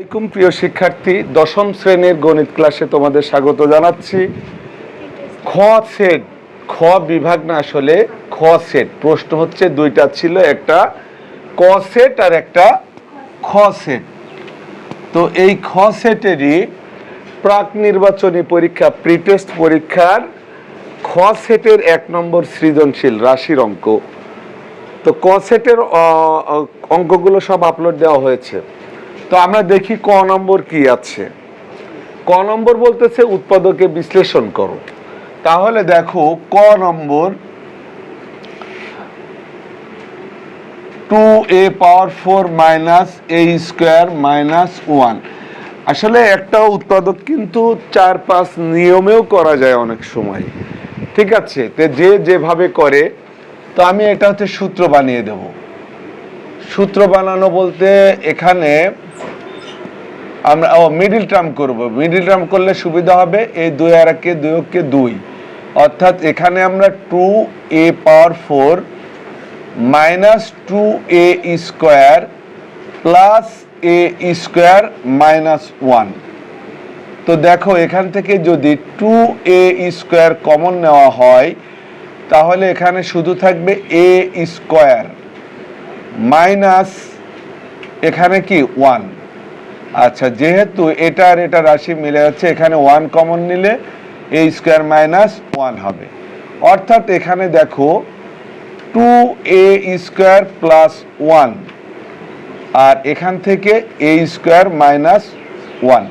আসসালামু আলাইকুম প্রিয় শিক্ষার্থী, দশম শ্রেণীর গণিত ক্লাসে তোমাদের স্বাগত জানাচ্ছি। খ সেট, খ বিভাগ না, আসলে খ সেট প্রশ্ন হচ্ছে দুইটা ছিল, একটা ক সেট আর একটা খ সেট। তো এই খ সেটেরই প্রাক নির্বাচনী পরীক্ষা, প্রিটেস্ট পরীক্ষার খ সেটের 1 নম্বর সৃজনশীল রাশির অঙ্ক। তো ক সেটের অঙ্কগুলো সব আপলোড দেওয়া হয়েছে। তো আমরা দেখি ক নম্বর কি আছে। ক নম্বর বলতেছে উৎপাদকে বিশ্লেষণ করো। তাহলে দেখো ক নম্বর 2a⁴ - a² - 1। আসলে একটা উৎপাদক কিন্তু 4-5 নিয়মেও করা যায় অনেক সময়, ঠিক আছে। তো যে যেভাবে করে, তো আমি এটা হচ্ছে সূত্র বানিয়ে দেব। সূত্র বানানো বলতে এখানে আমরা মিডিল টার্ম করব। মিডিল টার্ম করলে সুবিধা হবে, এই 2 আর 1 2 2, অর্থাৎ এখানে আমরা 2a⁴ - 2a² + a² - 1। তো দেখো এখান থেকে যদি 2a² কমন নেওয়া হয়, তাহলে এখানে শুধু থাকবে a² মাইনাস এখানে কি 1। আচ্ছা, যেহেতু এটা আর এটা রাশি মিলে যাচ্ছে, এখানে 1 কমন নিলে a² - 1 হবে। অর্থাৎ এখানে দেখো 2a² + 1, আর এখান থেকে a² - 1।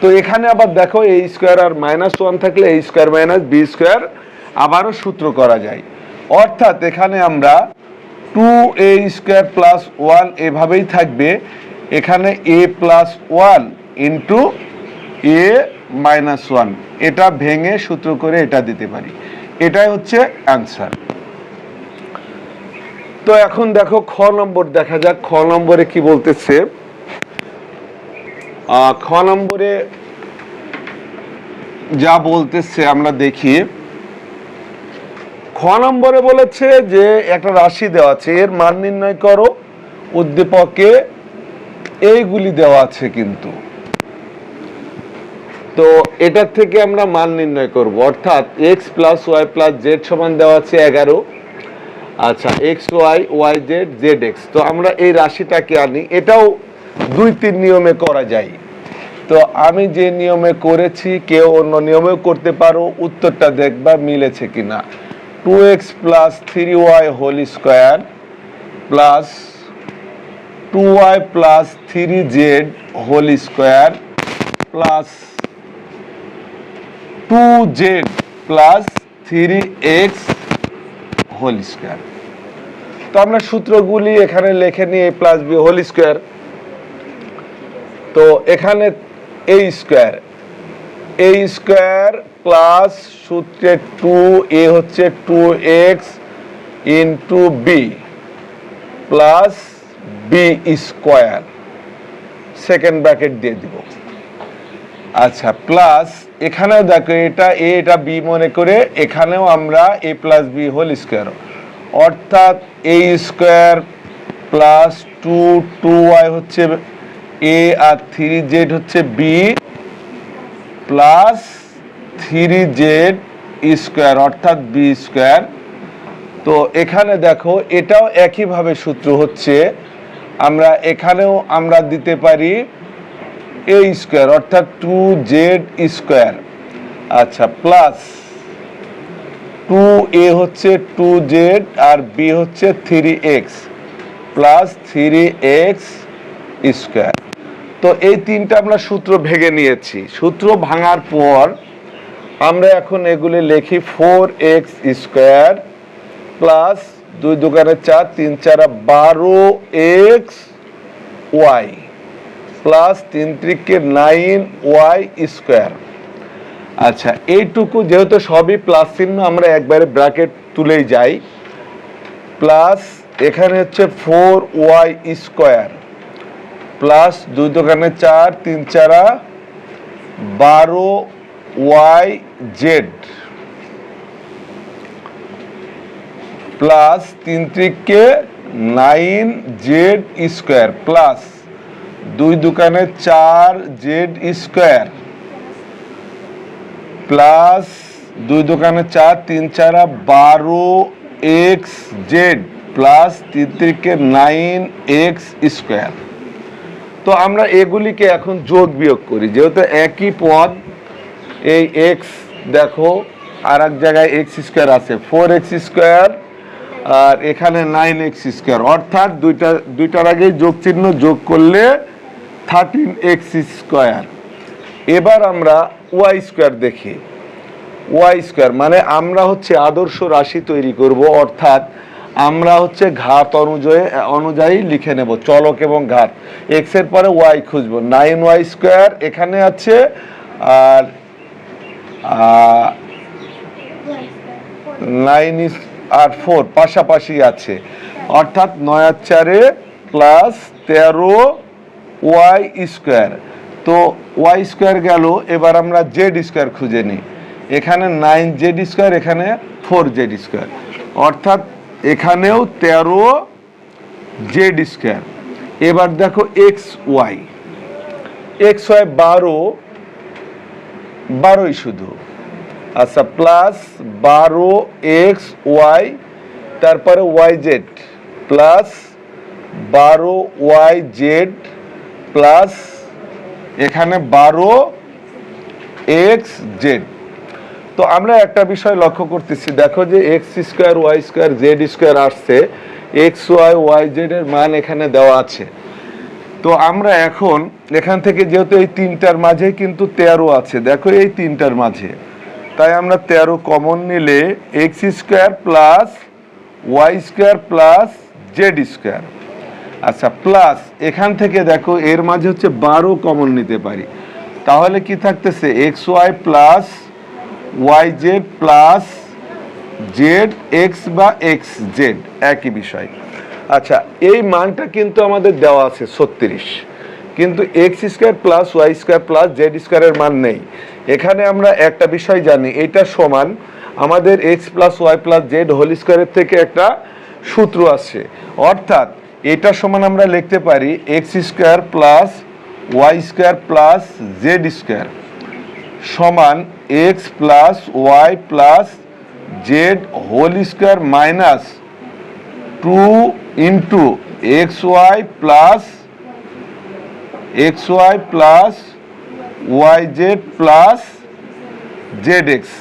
তো এখানে আবার দেখো a² আর -1 থাকলে a² - b² আবারও সূত্র করা যায়। অর্থাৎ এখানে আমরা 2a² + 1 এভাবেই থাকবে, এখানে a+1 * a-1, এটা ভেঙে সূত্র করে এটা দিতে পারি। এটাই হচ্ছে অ্যান্সার। তো এখন দেখো খ নম্বর দেখা যাক, খ নম্বরে কি বলতেছে। খ নম্বরে যা বলতেছে আমরা দেখি। খ নম্বরে বলেছে যে একটা রাশি দেওয়া আছে, এর মান নির্ণয় করো। উদ্দীপকে এইগুলি দেওয়া আছে কিন্তু। তো এটার থেকে আমরা মান নির্ণয় করব, অর্থাৎ x + y + z সমান দেওয়া আছে 11। আচ্ছা, xy yz zx। তো আমরা এই রাশিটাকে আনি, এটাও 2-3 নিয়মে করা যায়। তো আমি যে নিয়মে করেছি, কেউ অন্য নিয়মেও করতে পারো। উত্তরটা দেখবা মিলেছে কিনা। 2x + 3y² + 2y + 3z² + 2z + 3x²। তো আমরা সূত্রগুলি এখানে লিখে নিই, a + b²। তো এখানে a² প্লাস সূত্রে 2a হচ্ছে 2x * b plus b², second bracket দিয়ে দিব। আচ্ছা, প্লাস এখানেও দেখো এটা a এটা b মনে করে, এখানেও আমরা a + b², অর্থাৎ a² + 2y হচ্ছে a আর 3z হচ্ছে b প্লাস 3z² অর্থাৎ b²। তো এখানে দেখো এটাও একইভাবে সূত্র হচ্ছে, আমরা এখানেও আমরা দিতে পারি a² অর্থাৎ 2z²। আচ্ছা, প্লাস 2a হচ্ছে 2z আর b হচ্ছে 3x প্লাস 3x²। তো এই তিনটা আমরা সূত্র ভেঙে নিয়েছি। সূত্র ভাঙার পর আমরা এখন এগুলি লিখি। 4x² plus 2 × 4 3 × 12xy plus 3 × 9y²। আচ্ছা, এইটুকু যেহেতু সবই প্লাস চিহ্ন, আমরা একবারে ব্র্যাকেট তুলেই যাই। প্লাস এখানে হচ্ছে 4y² plus 2 × 4 3 × 12yz plus 3 × 9z² plus 2 দোকানে 4 জেড স্কোয়ার প্লাস 2 দোকানে 4 3 4 12 x Z plus 3 3 9 x square. তো আমরা এগুলিকে এখন যোগ বিয়োগ করি, যেহেতু একই পদ। এই এক্স দেখো আর এক জায়গায় এক্স স্কোয়ার আছে, 4x স্কোয়ার, আর এখানে 9x স্কোয়ার, অর্থাৎ দুইটার আগে যোগ চিহ্ন যোগ করলে 13x স্কোয়ার। এবার আমরা ওয়াই স্কোয়ার দেখি। ওয়াই স্কোয়ার মানে আমরা হচ্ছে আদর্শ রাশি তৈরি করব, অর্থাৎ আমরা হচ্ছে ঘাত অনুযায়ী লিখে নেব, চলক এবং ঘাত। এক্স এর পরে ওয়াই খুঁজবো, 9y স্কোয়ার এখানে আছে, আর 9 আর 4 পাশাপাশি আছে, অর্থাৎ 9 আর 4 প্লাস 13y স্কোয়ার। তো ওয়াই স্কোয়ার গেল, এবার আমরা জেড স্কোয়ার খুঁজে নিই। এখানে 9z স্কোয়ার, এখানে 4z স্কোয়ার, অর্থাৎ এখানেও 13z স্কোয়ার। এবার দেখো এক্স ওয়াই 12ই শুধু, আচ্ছা, প্লাস 12xy, তারপরে yz প্লাস 12yz প্লাস এখানে 12xz। তো আমরা একটা বিষয় লক্ষ্য করতেছি, দেখো যে x square y square z square আসছে, এক্স ওয়াই ওয়াই জেড এর মান এখানে দেওয়া আছে। তো আমরা এখন এখান থেকে, যেহেতু এই তিনটার মাঝে কিন্তু 13 আছে, দেখো এই তিনটার মাঝে, তাই আমরা 13 কমন নিলে x square plus y square plus z square. আচ্ছা, প্লাস এখান থেকে দেখো এর মাঝে হচ্ছে 12 কমন নিতে পারি, তাহলে কি থাকতেছে x y plus y z plus z x বা এক্স জেড, একই বিষয়। আচ্ছা, এই মানটা কিন্তু আমাদের দেওয়া আছে 36, কিন্তু x square plus y square plus z স্কোয়ারের মান নেই। এখানে আমরা একটা বিষয় জানি, এটা সমান আমাদের x plus y plus z whole স্কোয়ারের থেকে একটা সূত্র আছে, অর্থাৎ এটা সমান আমরা লিখতে পারি x square plus y square plus z square সমান x plus y plus z whole square minus 2 into x y plus y z plus z x.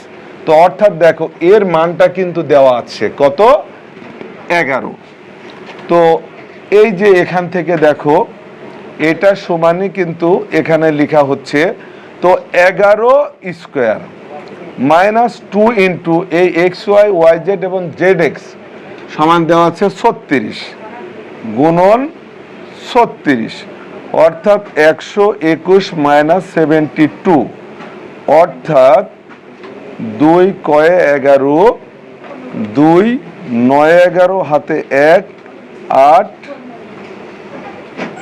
তো অর্থাৎ দেখো এর মানটা কিন্তু দেওয়া আছে কত, 11। তো এই যে এখান থেকে দেখো এটা সমানই কিন্তু এখানে লেখা হচ্ছে, তো 11 স্কোয়ার মাইনাস 2 ইন্টু এই এক্স ওয়াই ওয়াই জেড এবং জেড এক্স সমান দেওয়া আছে 36 গুণন 36, অর্থাৎ 121 মাইনাস 72, অর্থাৎ 2 কয়ে 11, 2 9 11 হাতে 1 8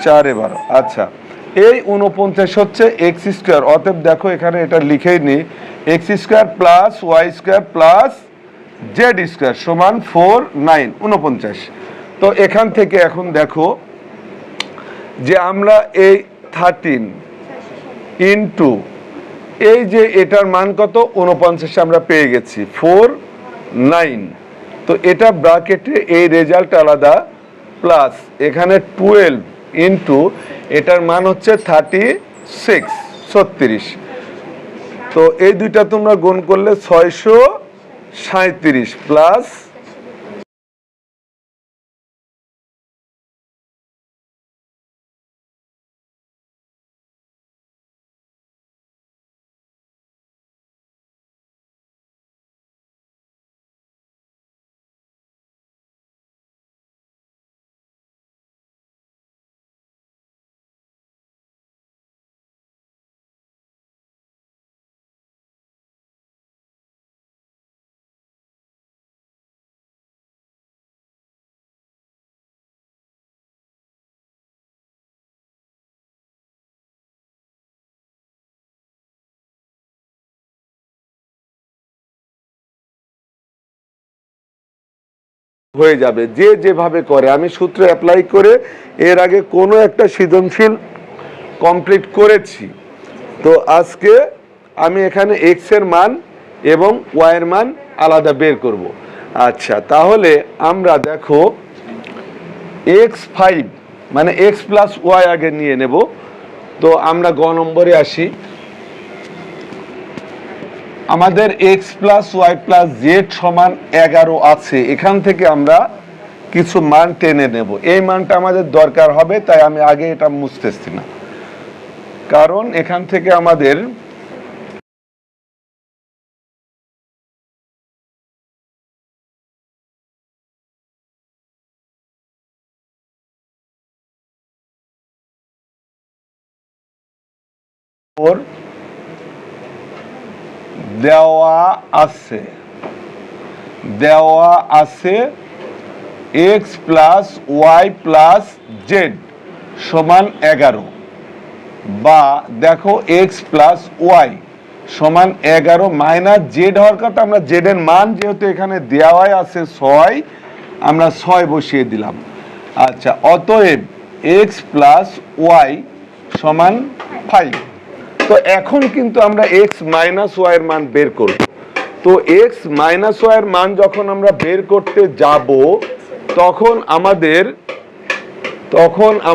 4 12। আচ্ছা, এই 49 হচ্ছে এক্স স্কোয়ার, অতএব দেখো এখানে এটা লিখেই নি, x square plus y square plus z square সমান 4 9 49। তো এখান থেকে এখন দেখো যে আমরা এই 13 ইন্টু এই যে এটার মান কত 49 আমরা পেয়ে গেছি 4 9। তো এটা ব্র্যাকেটে এই রেজাল্ট আলাদা, প্লাস এখানে 12 ইন্টু এটার মান হচ্ছে 36। তো এই দুইটা তোমরা গুণ করলে 637 প্লাস হয়ে যাবে, যে যেভাবে করে। আমি সূত্র অ্যাপ্লাই করে এর আগে কোনো একটা সৃজনশীল কমপ্লিট করেছি। তো আজকে আমি এখানে এক্স এর মান এবং ওয়াই এর মান আলাদা বের করব। আচ্ছা, তাহলে আমরা দেখো x5 মানে এক্স প্লাস ওয়াই আগে নিয়ে নেব। তো আমরা গ নম্বরে আসি। আমাদের x plus y plus z সমান 11 আছে। এখান থেকে আমরা কিছু মান টেনে নেব। এই মানটা আমাদের দরকার হবে, তাই আমি আগে এটা মুছতেছি না, কারণ এখান থেকে আমাদের দেওয়া আছে x plus y plus z সমান 11, বা দেখো এক্স প্লাস ওয়াই সমান 11 মাইনাস জেড হওয়ার কথা, আমরা জেড এর মান যেহেতু এখানে দেওয়াই আছে 6, আমরা 6 বসিয়ে দিলাম। আচ্ছা, অতএব এক্স প্লাস ওয়াই সমান 5। তো এখন কিন্তু আমরা এক্স মাইনাস ওয়াই এর মান বের করব। তো এক্স মাইনাস ওয়াই এর মান যখন আমরা বের করতে যাব, তখন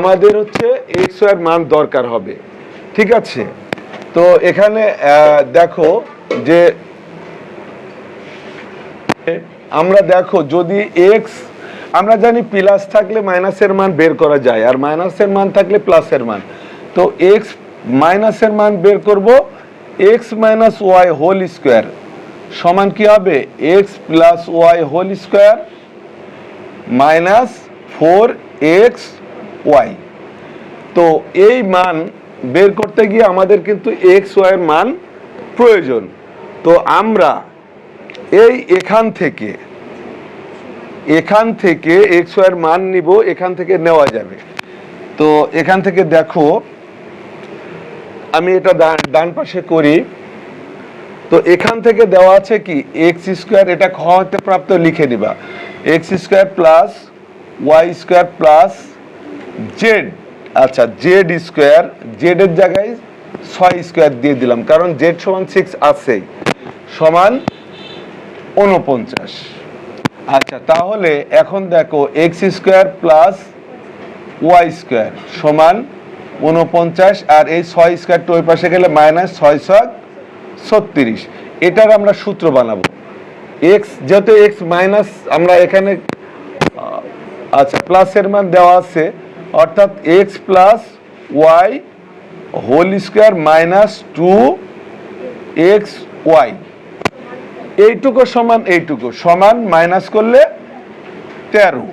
আমাদের হচ্ছে এক্স ওয়াই এর মান দরকার হবে। ঠিক আছে, তো এখানে দেখো যে আমরা দেখো যদি এক্স, আমরা জানি প্লাস থাকলে মাইনাসের মান বের করা যায়, আর মাইনাসের মান থাকলে প্লাসের মান। তো এক্স মাইনাসের মান বের করব, x minus y whole square সমান কি হবে, x plus y whole square minus 4x y. তো এই মান বের করতে গিয়ে আমাদের কিন্তু এক্স ওয়াই এর মান প্রয়োজন। তো আমরা এখান থেকে এক্স ওয়াই এর মান নিব, এখান থেকে নেওয়া যাবে। তো এখান থেকে দেখো আমি এটা ডান পাশে করি। তো এখান থেকে দেওয়া আছে কি এক্স স্কোয়ার, এটা খ হতে প্রাপ্ত লিখে নিবা, x square plus y square plus z. আচ্ছা, জেড স্কোয়ার, জেড এর জায়গায় 6 স্কোয়ার দিয়ে দিলাম, কারণ জেড সমান 6 আছে, সমান 49। আচ্ছা, তাহলে এখন দেখো x square plus y square সমান 49, আর এই 6 স্কোয়ারটা ওই পাশে গেলে মাইনাস 6 36। এটার আমরা সূত্র বানাবো। এক্স যেহেতু এক্স মাইনাস, আমরা এখানে আচ্ছা প্লাসের মান দেওয়া আছে, অর্থাৎ x plus y whole square minus 2x y, এইটুকু সমান মাইনাস করলে 13।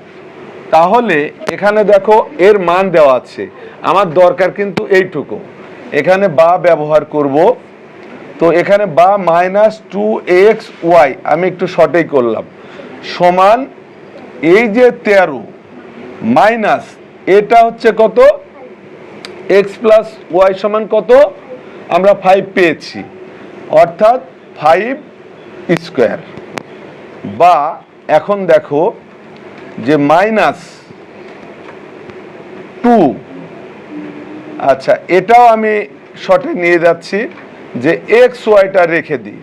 তাহলে এখানে দেখো এর মান দেওয়া আছে, আমার দরকার কিন্তু এইটুকু, এখানে বা ব্যবহার করব। তো এখানে বা মাইনাস 2x ওয়াই আমি একটু শর্টেই করলাম, সমান এই যে 13 মাইনাস এটা হচ্ছে কত, এক্স প্লাস ওয়াই সমান কত, আমরা 5 পেয়েছি, অর্থাৎ 5 স্কোয়ার। বা এখন দেখো যে মাইনাস 2, আচ্ছা এটাও আমি শর্টে নিয়ে যাচ্ছি, যে এক্স ওয়াইটা রেখে দিই,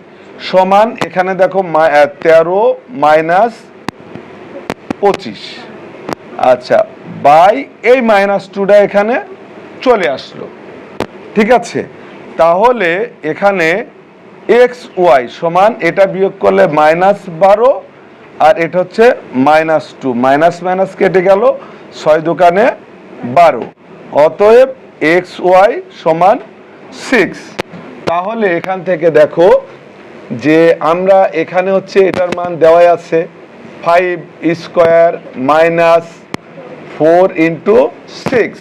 সমান এখানে দেখো 13 মাইনাস 25। আচ্ছা, বাই এই মাইনাস 2টা এখানে চলে আসলো। ঠিক আছে, তাহলে এখানে এক্স ওয়াই সমান এটা বিয়োগ করলে মাইনাস 12, আর এটা হচ্ছে মাইনাস 2, মাইনাস মাইনাস কেটে গেল, 6 দোকানে 12, অতএব এক্স ওয়াই সমান 6। তাহলে এখান থেকে দেখো যে আমরা এখানে হচ্ছে এটার মান দেওয়াই আছে 5 স্কোয়ার মাইনাস 4 ইন্টু 6,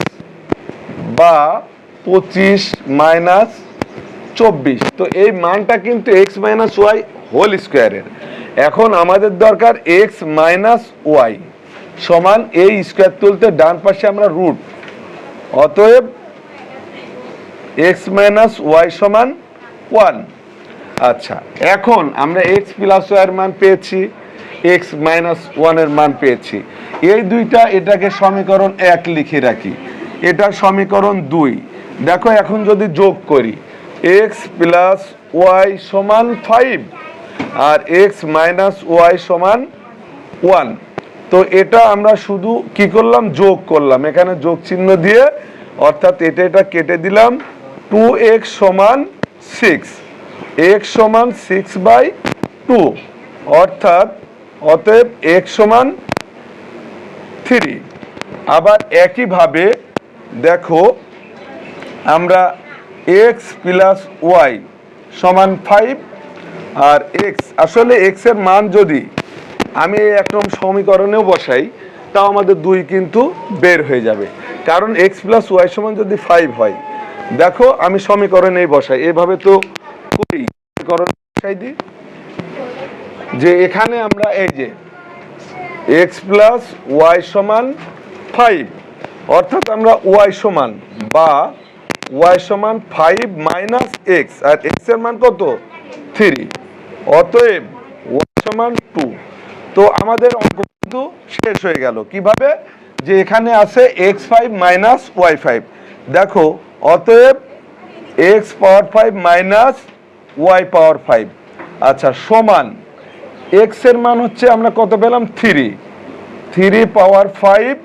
বা 25 মাইনাস 24। তো এই মানটা কিন্তু এক্স মাইনাস ওয়াই হোল স্কোয়ারের। এখন আমাদের দরকার এক্স মাইনাস ওয়াই সমান এই স্কোয়ার তুলতে ডান পাশে আমরা রুট, অতএব এক্স মাইনাস ওয়াই সমান 1। আচ্ছা, এখন আমরা এক্স প্লাস ওয়াই এর মান পেয়েছি, এক্স মাইনাস 1 এর মান পেয়েছি। এই দুইটা, এটাকে সমীকরণ 1 লিখে রাখি, এটা সমীকরণ 2। দেখো এখন যদি যোগ করি এক্স প্লাস ওয়াই সমান 5 আর এক্স মাইনাস ওয়াই সমান 1, তো এটা আমরা শুধু কি করলাম, যোগ করলাম, এখানে যোগ চিহ্ন দিয়ে, অর্থাৎ এটা কেটে দিলাম। 2x সমান 6, x সমান 6/2, অর্থাৎ অতএব x সমান 3। আবার একইভাবে দেখো আমরা x প্লাস ওয়াই সমান 5 আর x, আসলে x এর মান যদি আমি এই একদম সমীকরণেও বসাই তাও আমাদের 2 কিন্তু বের হয়ে যাবে, কারণ x প্লাস ওয়াই সমান যদি 5 হয়, দেখো আমি সমীকরণেই বসাই, এভাবে তো করি, সমীকরণ বসাই দিই যে এখানে আমরা এই যে x প্লাস ওয়াই সমান 5, অর্থাৎ আমরা ওয়াই সমান বা ওয়াই সমান 5 মাইনাস এক্স, আর এক্স এর মান কত 3, অতএব ওয়াই সমান 2। তো আমাদের অঙ্ক কিন্তু শেষ হয়ে গেল কিভাবে, যে এখানে আছে x5 মাইনাস y5, দেখো অতএব x পাওয়ার 5 মাইনাস y পাওয়ার 5, আচ্ছা সমান x এর মান হচ্ছে আমরা কত পেলাম 3 পাওয়ার 5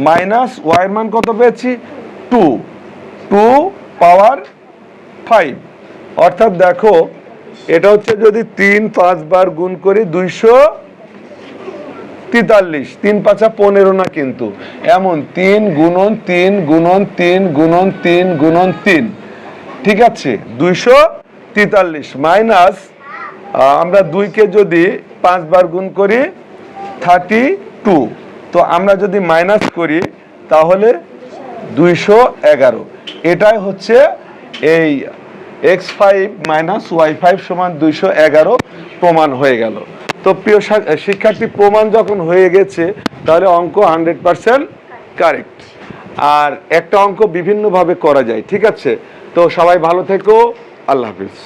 মাইনাস y এর মান কত পেয়েছি 2 পাওয়ার 5, অর্থাৎ দেখো এটা হচ্ছে যদি 3-5 বার গুণ করি 243, 3-5 15 না কিন্তু, এমন 3 গুণন 3 গুণন 3 গুণন 3 গুণন 3, ঠিক আছে 243 মাইনাস আমরা 2 কে যদি 5 বার গুণ করি 32, তো আমরা যদি মাইনাস করি তাহলে 211, এটাই হচ্ছে এই x5 মাইনাস y5 সমান 211 প্রমাণ হয়ে গেল। তো প্রিয় শিক্ষার্থী, প্রমাণ যখন হয়ে গেছে তাহলে অঙ্ক 100% কারেক্ট। আর একটা অঙ্ক বিভিন্নভাবে করা যায়, ঠিক আছে? তো সবাই ভালো থেকো, আল্লাহ হাফিজ।